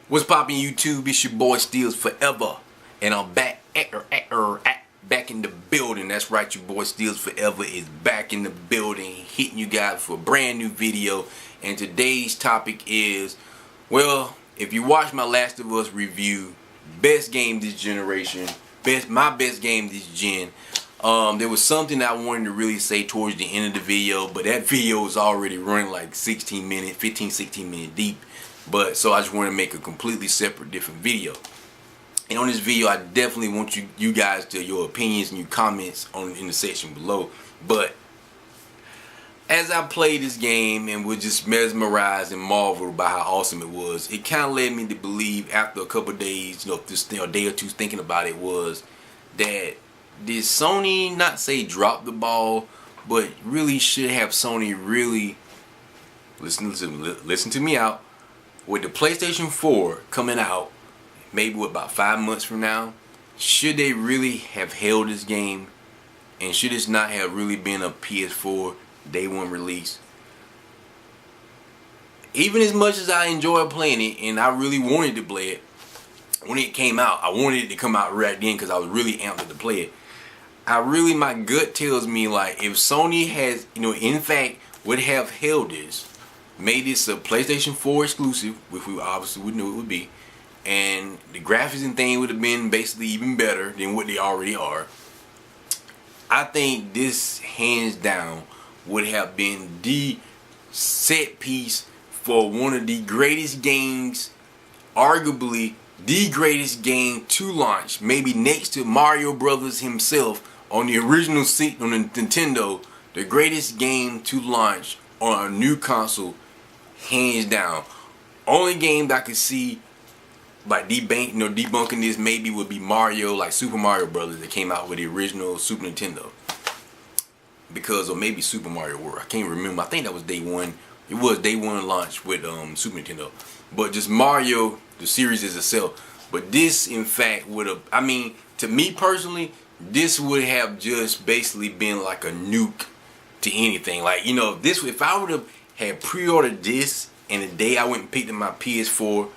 What's poppin' YouTube? It's your boy Steals Forever, and I'm back back in the building. That's right, your boy Steals Forever is back in the building, hitting you guys for a brand new video. And today's topic is, well, if you watched my Last of Us review, best game this generation, my best game this gen. There was something I wanted to really say towards the end of the video, but that video was already running like 15, 16 minutes deep. But so I just want to make a completely separate, different video. And on this video, I definitely want you guys to your opinions and your comments in the section below. But as I played this game and was just mesmerized and marveled by how awesome it was, it kind of led me to believe after a couple of days, just a day or two thinking about it, was that did Sony not say drop the ball, but really should have Sony really listen to me out. With the PlayStation 4 coming out, maybe about 5 months from now, should they really have held this game? And should this not have really been a PS4 day one release? Even as much as I enjoyed playing it, and I really wanted to play it, when it came out, I wanted it to come out right then because I was really amped to play it. My gut tells me, like, if Sony has, in fact, would have held this, made this a PlayStation 4 exclusive, which we obviously would know it would be, and the graphics and thing would have been basically even better than what they already are, I think this hands down would have been the set piece for one of the greatest games, arguably the greatest game to launch, maybe next to Mario Brothers himself on the original seat on the Nintendo, the greatest game to launch on a new console. Hands down. Only game that I could see like debunking this maybe would be Mario, like Super Mario Brothers that came out with the original Super Nintendo. Or maybe Super Mario World. I can't remember. I think that was day one. It was day one launch with Super Nintendo. But just Mario, the series is itself. But this, in fact, would have, to me personally, this would have just basically been like a nuke to anything. Like, if I would have had pre-ordered this and the day I went and picked up my PS4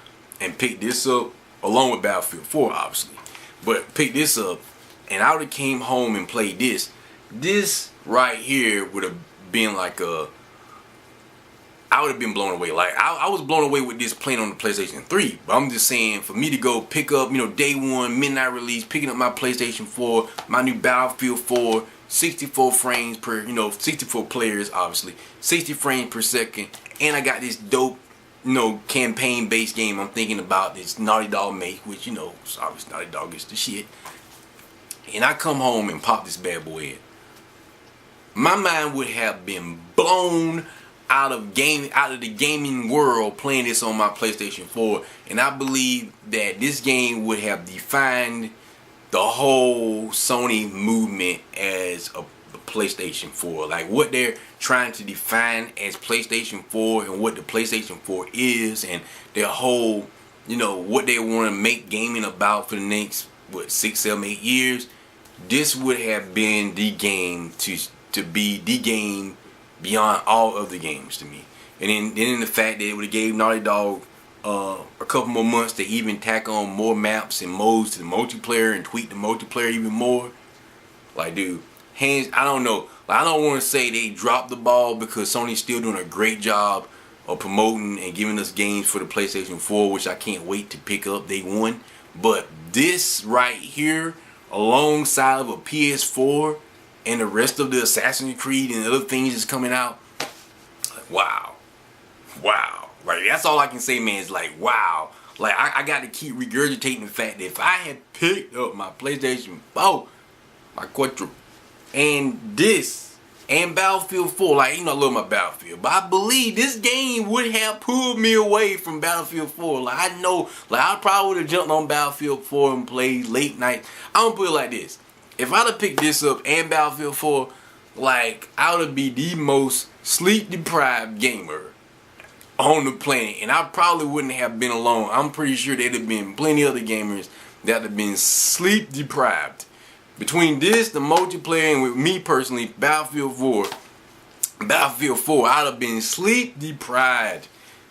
and picked this up along with Battlefield 4 obviously, but picked this up and I would have came home and played this right here would have been like I would have been blown away. Like I was blown away with this playing on the PlayStation 3. But I'm just saying, for me to go pick up, day one, midnight release, picking up my PlayStation 4, my new Battlefield 4, 64 frames per, 64 players, obviously, 60 frames per second, and I got this dope, campaign-based game I'm thinking about, this Naughty Dog make, which, obviously Naughty Dog is the shit, and I come home and pop this bad boy in. My mind would have been blown out of the gaming world playing this on my PlayStation 4, and I believe that this game would have defined the whole Sony movement as a PlayStation 4. Like what they're trying to define as PlayStation 4 and what the PlayStation 4 is, and their whole, what they want to make gaming about for the next, 6, 7, 8 years. This would have been the game to be the game beyond all other games to me. And then the fact that it would have gave Naughty Dog a couple more months to even tack on more maps and modes to the multiplayer and tweak the multiplayer even more. Like, dude, I don't know. Like, I don't want to say they dropped the ball because Sony's still doing a great job of promoting and giving us games for the PlayStation 4, which I can't wait to pick up day one. But this right here, alongside of a PS4 and the rest of the Assassin's Creed and other things that's coming out, like, wow. Like, that's all I can say, man, is like, wow. Like, I got to keep regurgitating the fact that if I had picked up my PlayStation 4, my Quattro, and this, and Battlefield 4, like, I love my Battlefield, but I believe this game would have pulled me away from Battlefield 4. Like, I know, like, I probably would have jumped on Battlefield 4 and played late night. I'm going to put it like this. If I'd have picked this up and Battlefield 4, like, I would be the most sleep-deprived gamer on the planet, and I probably wouldn't have been alone. I'm pretty sure there'd have been plenty other gamers that have been sleep deprived. Between this, the multiplayer, and with me personally, Battlefield 4, I'd have been sleep deprived.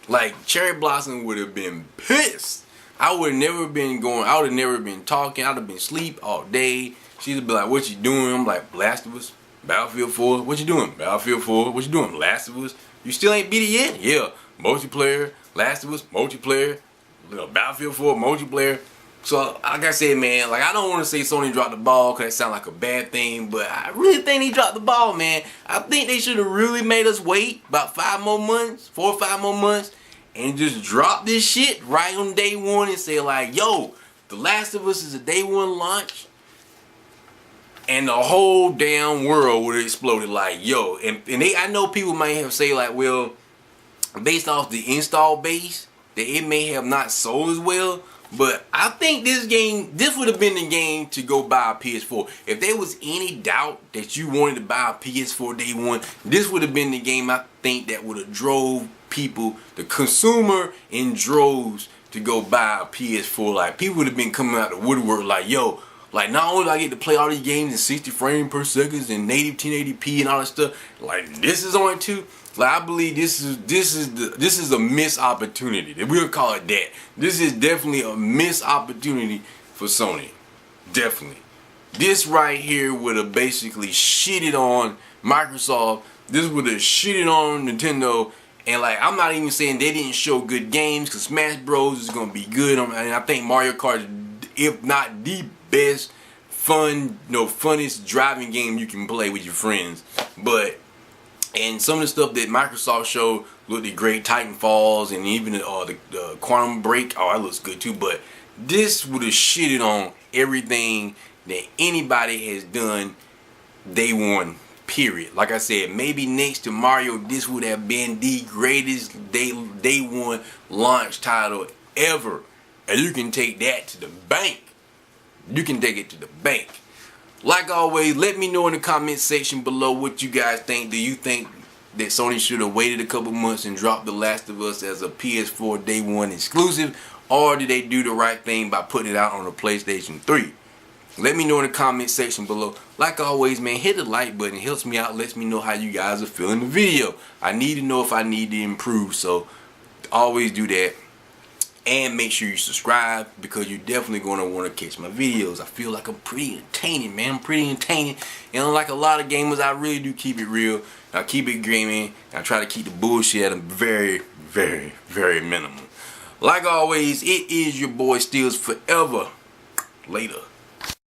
Like, Cherry Blossom would have been pissed I would have never been going. I would have never been talking. I'd have been asleep all day. She'd be like, "What you doing?" I'm like, "Last of Us, Battlefield 4. What you doing? Battlefield 4. What you doing? Last of Us. You still ain't beat it yet? Yeah, multiplayer. Last of Us, multiplayer. Battlefield 4, multiplayer." So, like I said, man, like I don't want to say Sony dropped the ball because that sounds like a bad thing, but I really think they dropped the ball, man. I think they should have really made us wait about 5 more months, 4 or 5 more months, and just drop this shit right on day one and say like, yo, The Last of Us is a day one launch, and the whole damn world would have exploded like, yo. And I know people might have say like, well, based off the install base, that it may have not sold as well. But I think this would have been the game to go buy a PS4. If there was any doubt that you wanted to buy a PS4 day one, this would have been the game I think that would have drove people, the consumer, in droves to go buy a PS4. Like, people would have been coming out the woodwork like, yo, like, not only do I get to play all these games in 60 frames per second and native 1080p and all that stuff, like, this is on it too. Like, I believe this is a missed opportunity. We'll call it that. This is definitely a missed opportunity for Sony. Definitely. This right here would have basically shitted on Microsoft. This would have shitted on Nintendo. And like, I'm not even saying they didn't show good games, because Smash Bros is gonna be good. And I think Mario Kart is, if not the best, funnest driving game you can play with your friends. And some of the stuff that Microsoft showed looked great, Titanfalls, and even the Quantum Break. Oh, that looks good too. But this would have shitted on everything that anybody has done day one, period. Like I said, maybe next to Mario, this would have been the greatest day one launch title ever. And you can take that to the bank. You can take it to the bank. Like always, let me know in the comment section below what you guys think. Do you think that Sony should have waited a couple months and dropped The Last of Us as a PS4 day one exclusive? Or did they do the right thing by putting it out on the PlayStation 3? Let me know in the comment section below. Like always, man, hit the like button. It helps me out, lets me know how you guys are feeling the video. I need to know if I need to improve, so always do that. And make sure you subscribe, because you're definitely going to want to catch my videos. I feel like I'm pretty entertaining, man. I'm pretty entertaining. And unlike a lot of gamers, I really do keep it real. I keep it gaming. I try to keep the bullshit at a very, very, very minimum. Like always, it is your boy Steels Forever. Later.